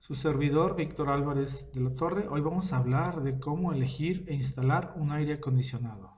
Su servidor, Víctor Álvarez de la Torre. Hoy vamos a hablar de cómo elegir e instalar un aire acondicionado.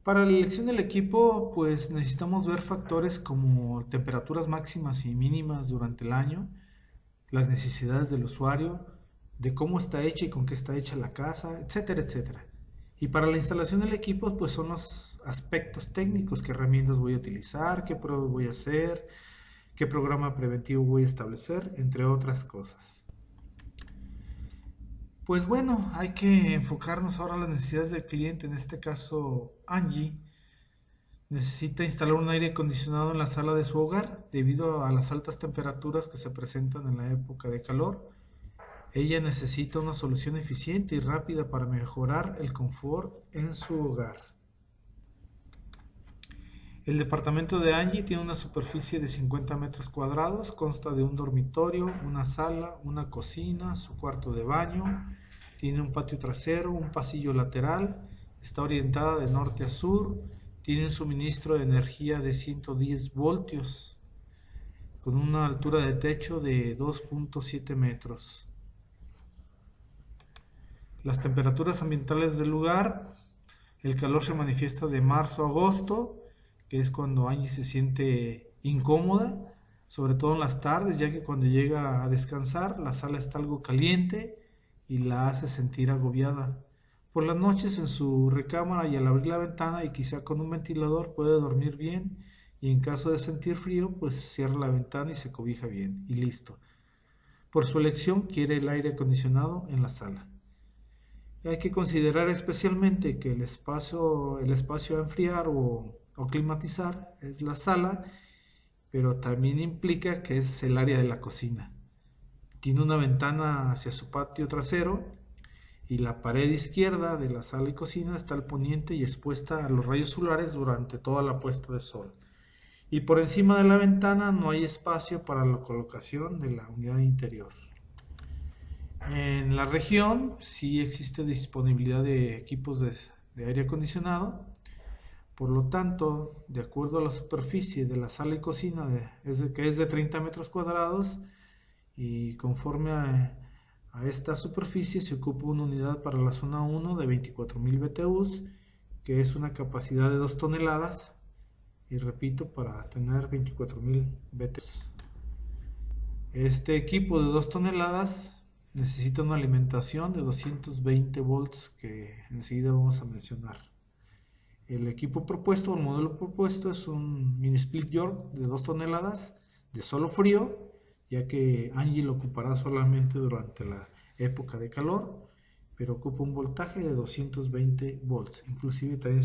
Para la elección del equipo, pues necesitamos ver factores como temperaturas máximas y mínimas durante el año, las necesidades del usuario, de cómo está hecha y con qué está hecha la casa, etcétera, etcétera. Y para la instalación del equipo, pues son los aspectos técnicos, qué herramientas voy a utilizar, qué pruebas voy a hacer, qué programa preventivo voy a establecer, entre otras cosas. Pues bueno, hay que enfocarnos ahora en las necesidades del cliente. En este caso, Angie necesita instalar un aire acondicionado en la sala de su hogar debido a las altas temperaturas que se presentan en la época de calor. Ella necesita una solución eficiente y rápida para mejorar el confort en su hogar. El departamento de Angie tiene una superficie de 50 metros cuadrados, consta de un dormitorio, una sala, una cocina, su cuarto de baño, tiene un patio trasero, un pasillo lateral, está orientada de norte a sur, tiene un suministro de energía de 110 voltios, con una altura de techo de 2.7 metros. Las temperaturas ambientales del lugar: el calor se manifiesta de marzo a agosto, que es cuando Angie se siente incómoda, sobre todo en las tardes, ya que cuando llega a descansar la sala está algo caliente y la hace sentir agobiada. Por las noches en su recámara y al abrir la ventana y quizá con un ventilador puede dormir bien, y en caso de sentir frío pues cierra la ventana y se cobija bien y listo. Por su elección quiere el aire acondicionado en la sala. Hay que considerar especialmente que el espacio a enfriar o climatizar es la sala, pero también implica que es el área de la cocina. Tiene una ventana hacia su patio trasero y la pared izquierda de la sala y cocina está al poniente y expuesta a los rayos solares durante toda la puesta de sol. Y por encima de la ventana no hay espacio para la colocación de la unidad interior. En la región sí existe disponibilidad de equipos de aire acondicionado. Por lo tanto, de acuerdo a la superficie de la sala y cocina, que es de 30 metros cuadrados, y conforme a esta superficie se ocupa una unidad para la zona 1 de 24.000 BTUs, que es una capacidad de 2 toneladas, y repito, para tener 24.000 BTUs. Este equipo de 2 toneladas necesita una alimentación de 220 volts, que enseguida vamos a mencionar. El equipo propuesto, el modelo propuesto, es un mini split York de 2 toneladas de solo frío, ya que Angie lo ocupará solamente durante la época de calor, pero ocupa un voltaje de 220 volts. Inclusive también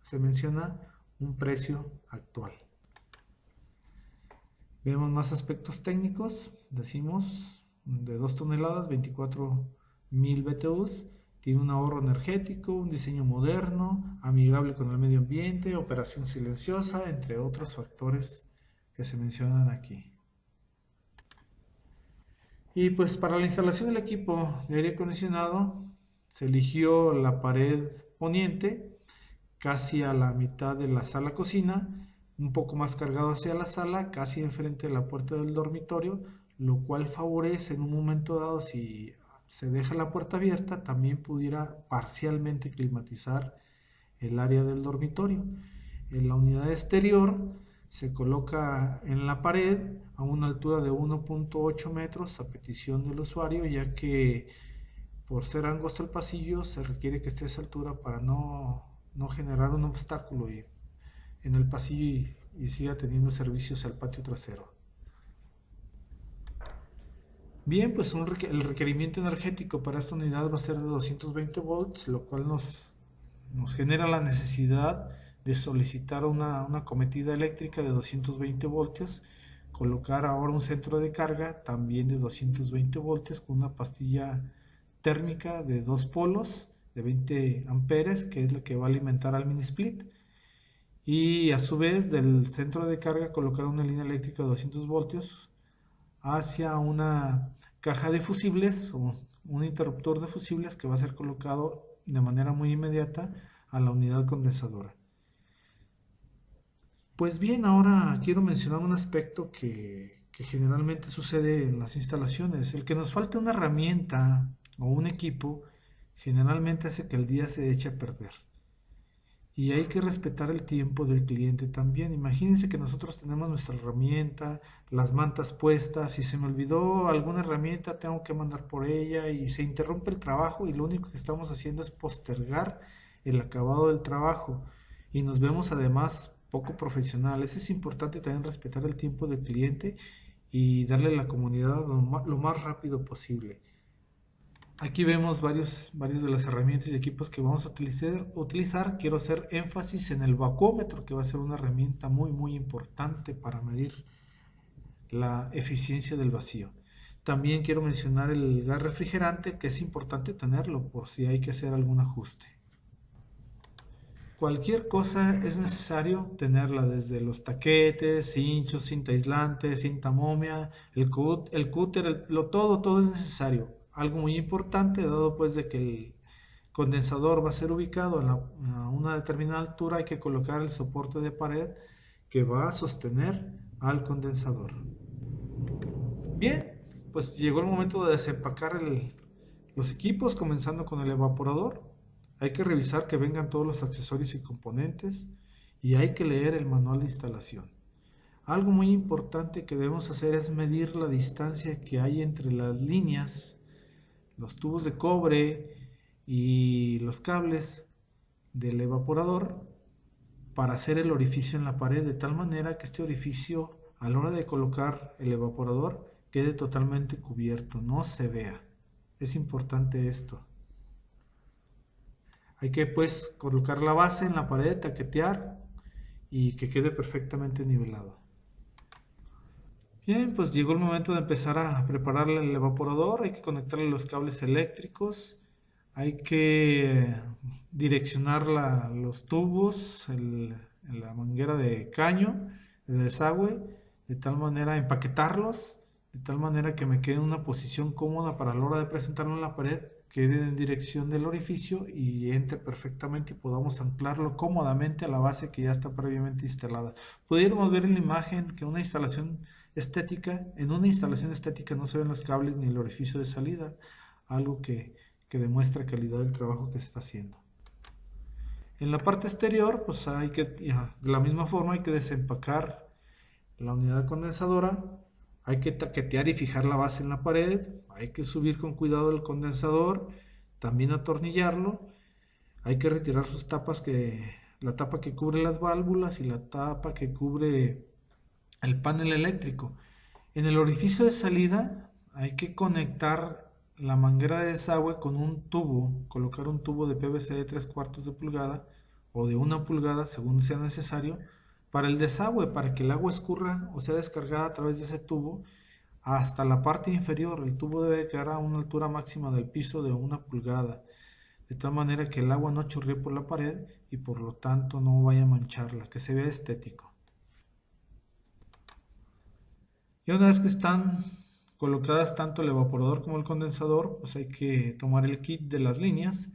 se menciona un precio actual. Vemos más aspectos técnicos. Decimos de 2 toneladas, 24.000 BTUs. Tiene un ahorro energético, un diseño moderno, amigable con el medio ambiente, operación silenciosa, entre otros factores que se mencionan aquí. Y pues para la instalación del equipo de aire acondicionado se eligió la pared poniente, casi a la mitad de la sala cocina, un poco más cargado hacia la sala, casi enfrente de la puerta del dormitorio, lo cual favorece en un momento dado, si se deja la puerta abierta, también pudiera parcialmente climatizar el área del dormitorio. En la unidad exterior se coloca en la pared a una altura de 1.8 metros a petición del usuario, ya que por ser angosto el pasillo se requiere que esté a esa altura para no generar un obstáculo en el pasillo y siga teniendo servicios al patio trasero. Bien, pues el requerimiento energético para esta unidad va a ser de 220 volts, lo cual nos genera la necesidad de solicitar una cometida eléctrica de 220 voltios, colocar ahora un centro de carga también de 220 voltios con una pastilla térmica de 2 polos de 20 amperes, que es la que va a alimentar al mini split, y a su vez del centro de carga colocar una línea eléctrica de 200 voltios hacia una caja de fusibles o un interruptor de fusibles que va a ser colocado de manera muy inmediata a la unidad condensadora. Pues bien, ahora quiero mencionar un aspecto que que generalmente sucede en las instalaciones. El que nos falte una herramienta o un equipo generalmente hace que el día se eche a perder. Y hay que respetar el tiempo del cliente también. Imagínense que nosotros tenemos nuestra herramienta, las mantas puestas, si se me olvidó alguna herramienta tengo que mandar por ella y se interrumpe el trabajo y lo único que estamos haciendo es postergar el acabado del trabajo y nos vemos además poco profesionales. Es importante también respetar el tiempo del cliente y darle la comunidad lo más rápido posible. Aquí vemos varios de las herramientas y equipos que vamos a utilizar. Quiero hacer énfasis en el vacuómetro, que va a ser una herramienta muy importante para medir la eficiencia del vacío. También quiero mencionar el gas refrigerante, que es importante tenerlo por si hay que hacer algún ajuste. Cualquier cosa es necesario tenerla, desde los taquetes, cinchos, cinta aislante, cinta momia, el cúter, todo es necesario. Algo muy importante, dado pues de que el condensador va a ser ubicado a una determinada altura, hay que colocar el soporte de pared que va a sostener al condensador. Bien, pues llegó el momento de desempacar los equipos, comenzando con el evaporador. Hay que revisar que vengan todos los accesorios y componentes y hay que leer el manual de instalación. Algo muy importante que debemos hacer es medir la distancia que hay entre las líneas, los tubos de cobre y los cables del evaporador para hacer el orificio en la pared, de tal manera que este orificio, a la hora de colocar el evaporador, quede totalmente cubierto, no se vea. Es importante esto. Hay que pues colocar la base en la pared, taquetear y que quede perfectamente nivelado. Bien, pues llegó el momento de empezar a preparar el evaporador. Hay que conectarle los cables eléctricos, hay que direccionar los tubos, la manguera de caño, de desagüe, de tal manera empaquetarlos, de tal manera que me quede en una posición cómoda para la hora de presentarlo en la pared, quede en dirección del orificio y entre perfectamente y podamos anclarlo cómodamente a la base que ya está previamente instalada. Pudiéramos ver en la imagen que en una instalación estética no se ven los cables ni el orificio de salida, algo que demuestra calidad del trabajo que se está haciendo. En la parte exterior, pues de la misma forma hay que desempacar la unidad condensadora, hay que taquetear y fijar la base en la pared, hay que subir con cuidado el condensador, también atornillarlo, hay que retirar sus tapas, la tapa que cubre las válvulas y la tapa que cubre el panel eléctrico. En el orificio de salida hay que conectar la manguera de desagüe con un tubo, colocar un tubo de PVC de 3/4 de pulgada o de 1 pulgada según sea necesario para el desagüe, para que el agua escurra o sea descargada a través de ese tubo hasta la parte inferior. El tubo debe quedar a una altura máxima del piso de 1 pulgada, de tal manera que el agua no chorree por la pared y por lo tanto no vaya a mancharla, que se vea estético. Y una vez que están colocadas tanto el evaporador como el condensador, pues hay que tomar el kit de las líneas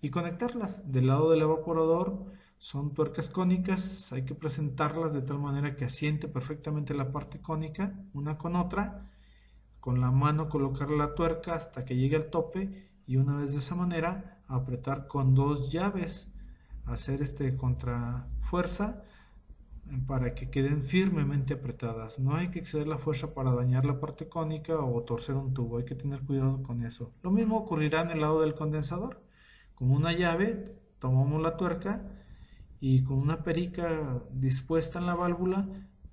y conectarlas. Del lado del evaporador son tuercas cónicas, hay que presentarlas de tal manera que asiente perfectamente la parte cónica una con otra. Con la mano colocar la tuerca hasta que llegue al tope y una vez de esa manera apretar con 2 llaves, hacer contrafuerza para que queden firmemente apretadas. No hay que exceder la fuerza para dañar la parte cónica o torcer un tubo, hay que tener cuidado con eso. Lo mismo ocurrirá en el lado del condensador. Con una llave tomamos la tuerca y con una perica dispuesta en la válvula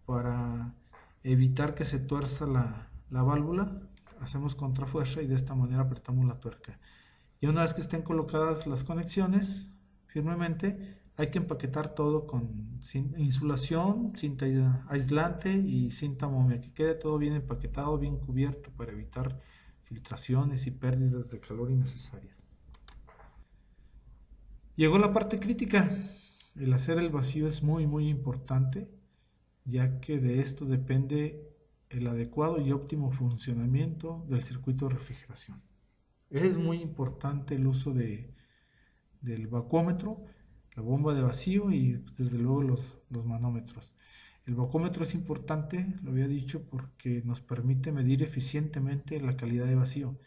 para evitar que se tuerza la válvula, hacemos contrafuerza y de esta manera apretamos la tuerca. Y una vez que estén colocadas las conexiones firmemente, hay que empaquetar todo con insulación, cinta aislante y cinta momia, que quede todo bien empaquetado, bien cubierto para evitar filtraciones y pérdidas de calor innecesarias. Llegó la parte crítica. El hacer el vacío es muy importante, ya que de esto depende el adecuado y óptimo funcionamiento del circuito de refrigeración. Es muy importante el uso del vacuómetro, la bomba de vacío y desde luego los manómetros. El bacómetro es importante, lo había dicho, porque nos permite medir eficientemente la calidad de vacío.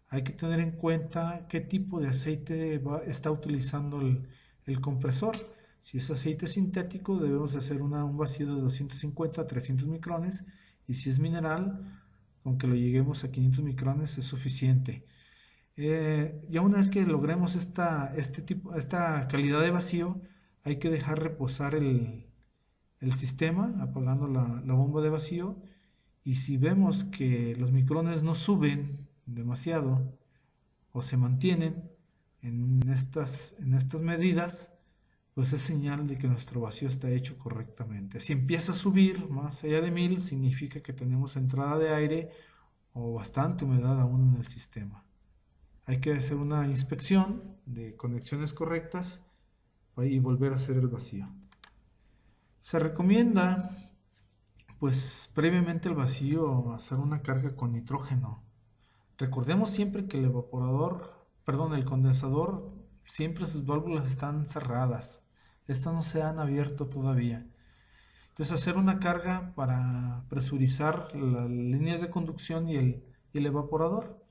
Hay que tener en cuenta qué tipo de aceite está utilizando el compresor. Si es aceite sintético, debemos hacer un vacío de 250 a 300 micrones, y si es mineral, con que lo lleguemos a 500 micrones es suficiente. Ya una vez que logremos esta calidad de vacío, hay que dejar reposar el sistema, apagando la bomba de vacío, y si vemos que los micrones no suben demasiado o se mantienen en estas medidas, pues es señal de que nuestro vacío está hecho correctamente. Si empieza a subir más allá de 1000, significa que tenemos entrada de aire o bastante humedad aún en el sistema. Hay que hacer una inspección de conexiones correctas y volver a hacer el vacío. Se recomienda, pues previamente al vacío, hacer una carga con nitrógeno. Recordemos siempre que el condensador, siempre sus válvulas están cerradas. Estas no se han abierto todavía. Entonces hacer una carga para presurizar las líneas de conducción y el evaporador,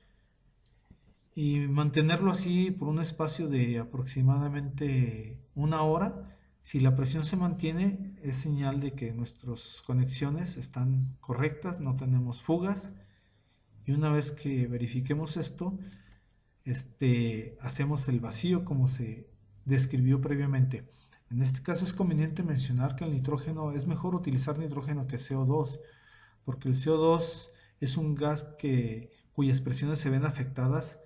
y mantenerlo así por un espacio de aproximadamente una hora. Si la presión se mantiene, es señal de que nuestras conexiones están correctas, no tenemos fugas. Y una vez que verifiquemos esto, hacemos el vacío como se describió previamente. En este caso es conveniente mencionar que el nitrógeno, es mejor utilizar nitrógeno que CO2, porque el CO2 es un gas cuyas presiones se ven afectadas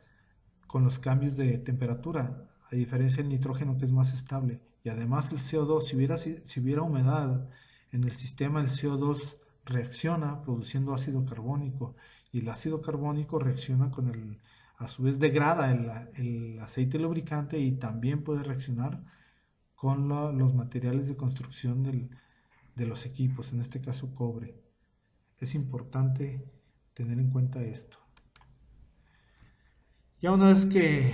con los cambios de temperatura, a diferencia del nitrógeno, que es más estable. Y además el CO2, si hubiera humedad en el sistema, el CO2 reacciona produciendo ácido carbónico, y el ácido carbónico reacciona a su vez degrada el aceite lubricante, y también puede reaccionar con los materiales de construcción de los equipos, en este caso cobre. Es importante tener en cuenta esto. Ya una vez que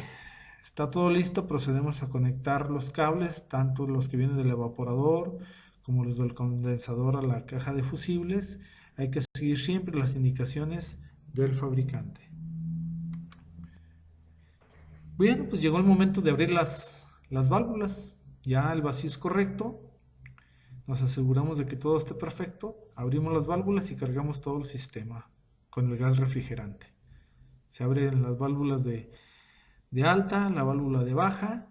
está todo listo, procedemos a conectar los cables, tanto los que vienen del evaporador como los del condensador, a la caja de fusibles. Hay que seguir siempre las indicaciones del fabricante. Bien, pues llegó el momento de abrir las válvulas. Ya el vacío es correcto. Nos aseguramos de que todo esté perfecto. Abrimos las válvulas y cargamos todo el sistema con el gas refrigerante. Se abren las válvulas de alta, la válvula de baja,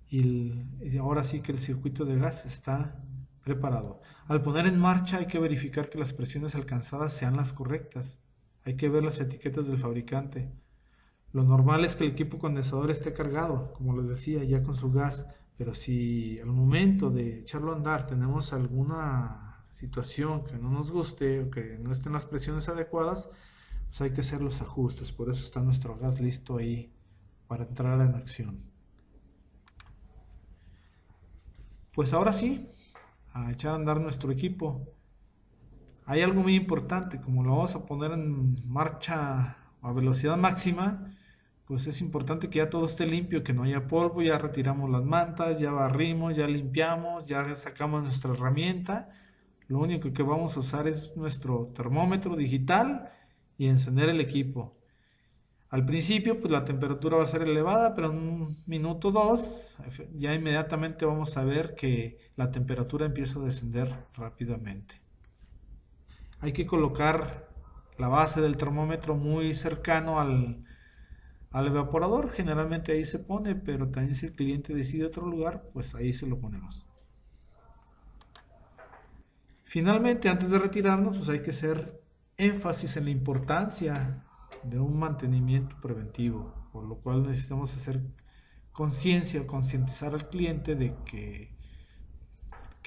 y ahora sí que el circuito de gas está preparado. Al poner en marcha hay que verificar que las presiones alcanzadas sean las correctas. Hay que ver las etiquetas del fabricante. Lo normal es que el equipo condensador esté cargado, como les decía, ya con su gas, pero si al momento de echarlo a andar tenemos alguna situación que no nos guste o que no estén las presiones adecuadas, pues hay que hacer los ajustes. Por eso está nuestro gas listo ahí para entrar en acción. Pues ahora sí, a echar a andar nuestro equipo. Hay algo muy importante, como lo vamos a poner en marcha a velocidad máxima, pues es importante que ya todo esté limpio, que no haya polvo. Ya retiramos las mantas, ya barrimos, ya limpiamos, ya sacamos nuestra herramienta. Lo único que vamos a usar es nuestro termómetro digital y encender el equipo. Al principio, pues la temperatura va a ser elevada, pero en un minuto o dos, ya inmediatamente vamos a ver que la temperatura empieza a descender rápidamente. Hay que colocar la base del termómetro muy cercano al evaporador. Generalmente ahí se pone, pero también si el cliente decide otro lugar, pues ahí se lo ponemos. Finalmente, antes de retirarnos, pues hay que hacer énfasis en la importancia de un mantenimiento preventivo, por lo cual necesitamos hacer concientizar al cliente de que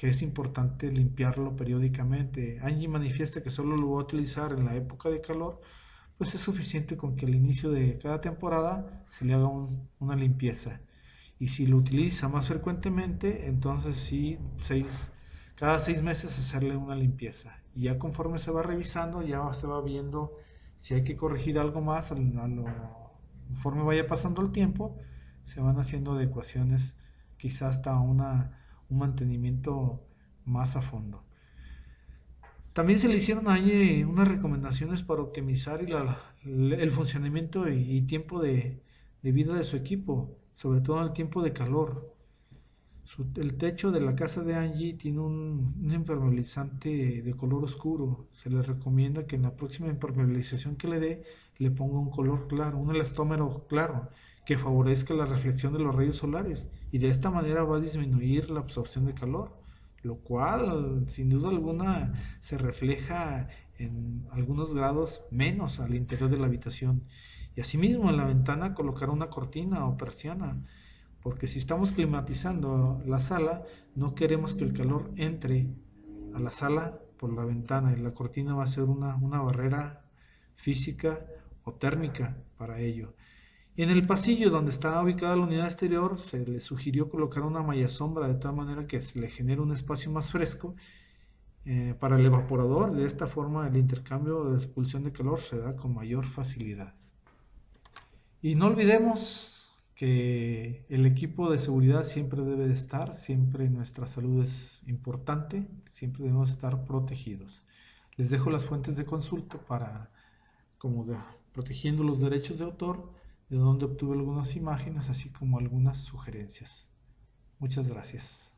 es importante limpiarlo periódicamente. Angie manifiesta que solo lo va a utilizar en la época de calor, pues es suficiente con que al inicio de cada temporada se le haga una limpieza. Y si lo utiliza más frecuentemente, entonces sí, cada 6 meses hacerle una limpieza. Y ya conforme se va revisando, ya se va viendo si hay que corregir algo más. Conforme vaya pasando el tiempo, se van haciendo adecuaciones, quizás hasta un mantenimiento más a fondo. También se le hicieron ahí unas recomendaciones para optimizar el funcionamiento y tiempo de vida de su equipo, sobre todo en el tiempo de calor. El techo de la casa de Angie tiene un impermeabilizante de color oscuro. Se le recomienda que en la próxima impermeabilización que le dé le ponga un color claro, un elastómero claro, que favorezca la reflexión de los rayos solares y de esta manera va a disminuir la absorción de calor, lo cual sin duda alguna se refleja en algunos grados menos al interior de la habitación. Y asimismo en la ventana colocar una cortina o persiana, porque si estamos climatizando la sala, no queremos que el calor entre a la sala por la ventana y la cortina va a ser una barrera física o térmica para ello. Y en el pasillo donde está ubicada la unidad exterior se le sugirió colocar una malla sombra de tal manera que se le genere un espacio más fresco para el evaporador. De esta forma el intercambio de expulsión de calor se da con mayor facilidad. Y no olvidemos que el equipo de seguridad siempre debe de estar, siempre nuestra salud es importante, siempre debemos estar protegidos. Les dejo las fuentes de consulta para, como de, protegiendo los derechos de autor, de donde obtuve algunas imágenes, así como algunas sugerencias. Muchas gracias.